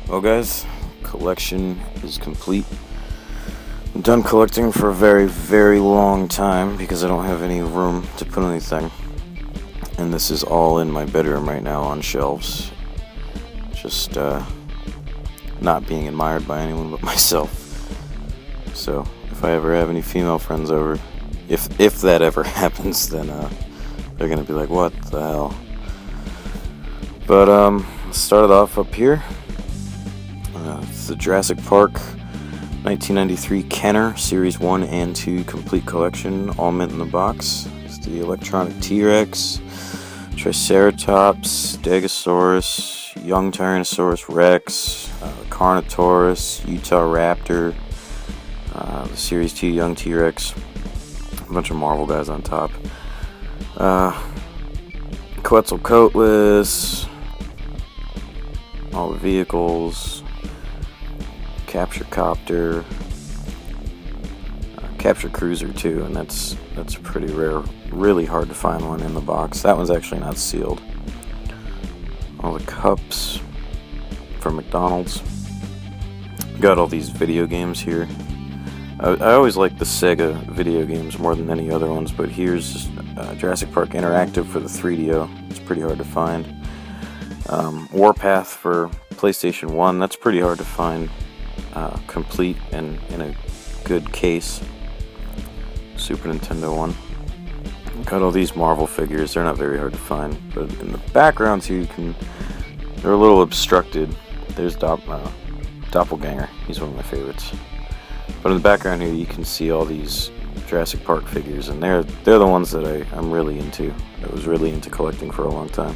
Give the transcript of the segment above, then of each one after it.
Well guys, collection is complete. I'm done collecting for a very, very long time because I don't have any room to put anything. And this is all in my bedroom right now on shelves. Just not being admired by anyone but myself. So if I ever have any female friends over, if that ever happens, then they're gonna be like, what the hell? But let's start it off up here. It's the Jurassic Park 1993 Kenner Series 1 and 2 complete collection, all mint in the box. It's the electronic T-Rex, Triceratops, Stegosaurus, young Tyrannosaurus Rex, Carnotaurus, Utah Raptor, the Series 2 young T-Rex, a bunch of Marvel guys on top. Quetzalcoatlus, all the vehicles, Capture Copter, Capture Cruiser too, and that's pretty rare. Really hard to find one in the box. That one's actually not sealed. All the cups from McDonald's. Got all these video games here. I always like the Sega video games more than any other ones, but here's Jurassic Park Interactive for the 3DO. It's pretty hard to find. Warpath for PlayStation 1. That's pretty hard to find. Complete and in a good case. Super Nintendo one. Got all these Marvel figures. They're not very hard to find, but in the backgrounds here they're a little obstructed. There's Doppelganger. He's one of my favorites. But in the background here you can see all these Jurassic Park figures, and they're the ones that I'm really into. I was really into collecting for a long time.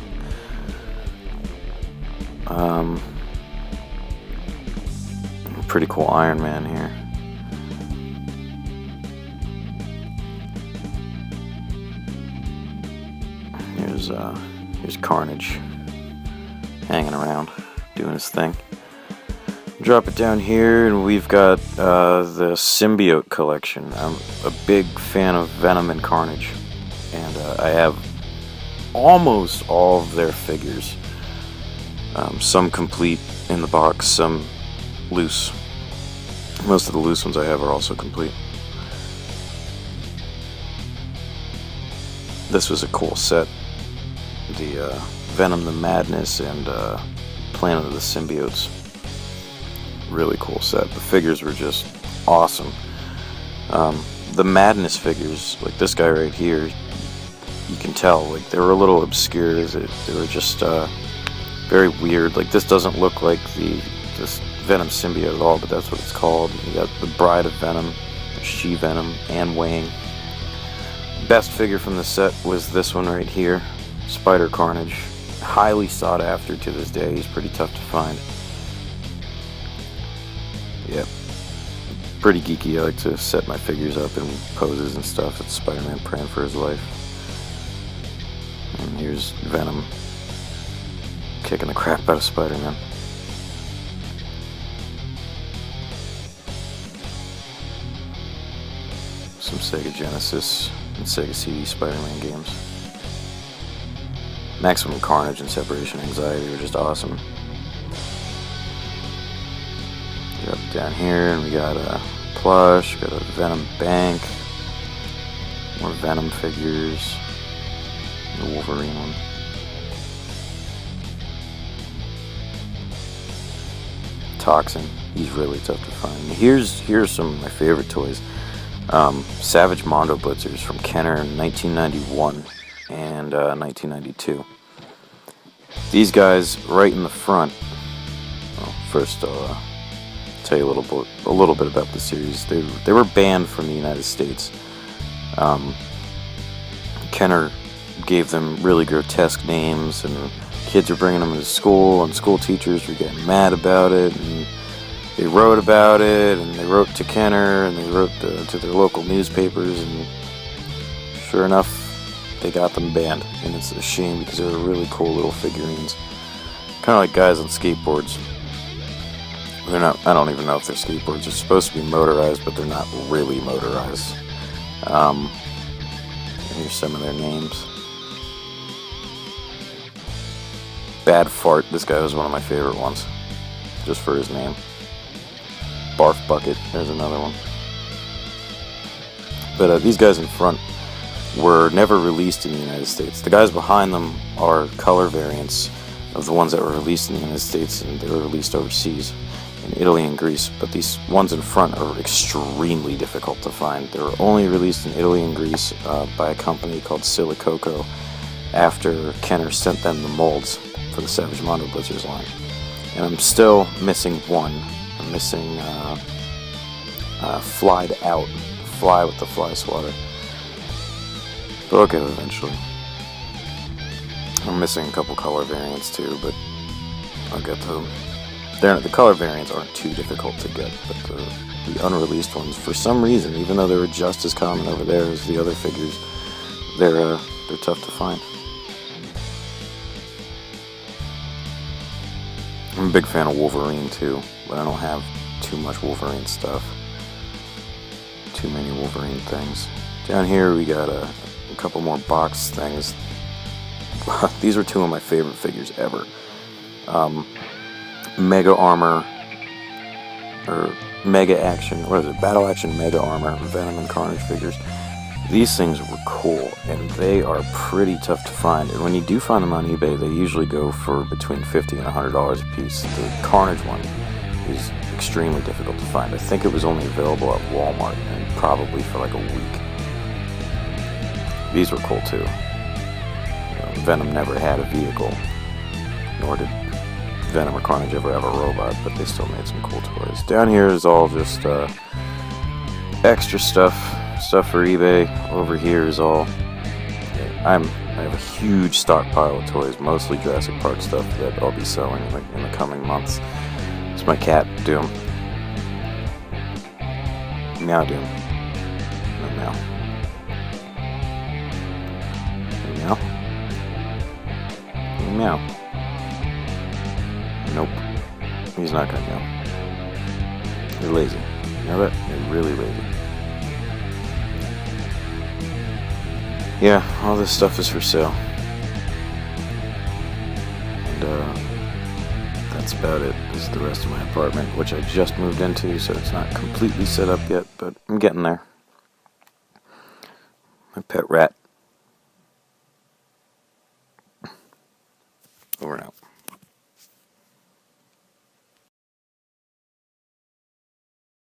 Pretty cool Iron Man here. Here's Carnage hanging around doing his thing. Drop it down here, and we've got the Symbiote collection. I'm a big fan of Venom and Carnage, and I have almost all of their figures. Some complete in the box, some loose. Most of the loose ones I have are also complete. This was a cool set. The Venom, the Madness, and Planet of the Symbiotes. Really cool set. The figures were just awesome. The Madness figures, like this guy right here, you can tell, like, they were a little obscure. They were just very weird. Like, this doesn't look like this Venom symbiote at all, but that's what it's called. You got the Bride of Venom, She-Venom, and Wang. Best figure from the set was this one right here, Spider Carnage. Highly sought after to this day. He's pretty tough to find. Yep. Pretty geeky. I like to set my figures up in poses and stuff. It's Spider-Man praying for his life. And here's Venom kicking the crap out of Spider-Man. Some Sega Genesis and Sega CD Spider-Man games. Maximum Carnage and Separation Anxiety were just awesome. Up down here, and we got a plush, got a Venom bank, more Venom figures, the Wolverine one. Toxin, he's really tough to find. Here's some of my favorite toys. Savage Mondo Blitzers from Kenner in 1991 and 1992. These guys right in the front. Well, first I'll tell you a little bit about the series. They were banned from the United States. Kenner gave them really grotesque names, and kids were bringing them to school, and school teachers were getting mad about it, and they wrote about it, and they wrote to Kenner, and they wrote to their local newspapers, and sure enough, they got them banned. And it's a shame because they were really cool little figurines, kind of like guys on skateboards. They're not. I don't even know if they're skateboards. They're supposed to be motorized, but they're not really motorized. Here's some of their names. Bad Fart. This guy was one of my favorite ones. just for his name. Barf Bucket, there's another one. But these guys in front were never released in the United States. The guys behind them are color variants of the ones that were released in the United States, and they were released overseas in Italy and Greece. But these ones in front are extremely difficult to find. They were only released in Italy and Greece by a company called Silicoco after Kenner sent them the molds for the Savage Mondo Blitzers line. And I'm still missing one. I'm missing Flyed Out, Fly with the Fly Swatter. But I'll get it eventually. I'm missing a couple color variants too, but I'll get to them. The color variants aren't too difficult to get, but the unreleased ones, for some reason, even though they were just as common over there as the other figures, they're tough to find. I'm a big fan of Wolverine too, but I don't have too much Wolverine stuff. Too many Wolverine things. Down here we got a couple more box things. These are two of my favorite figures ever. Mega Armor, or Mega Action, what is it? Battle Action Mega Armor, Venom and Carnage figures. These things were cool, and they are pretty tough to find. And when you do find them on eBay, they usually go for between $50 and $100 a piece. The Carnage one is extremely difficult to find. I think it was only available at Walmart, and probably for like a week. These were cool too. Venom never had a vehicle, nor did Venom or Carnage ever have a robot, but they still made some cool toys. Down here is all just extra stuff for eBay. Over here is all, I have a huge stockpile of toys, mostly Jurassic Park stuff that I'll be selling in the coming months. It's my cat, Doom. Meow, Doom. No, meow. Meow. Meow. Nope. He's not gonna meow. You're lazy. You know that? You're really lazy. Yeah, all this stuff is for sale. And that's about it. This is the rest of my apartment, which I just moved into, so it's not completely set up yet, but I'm getting there. My pet rat. Over and out.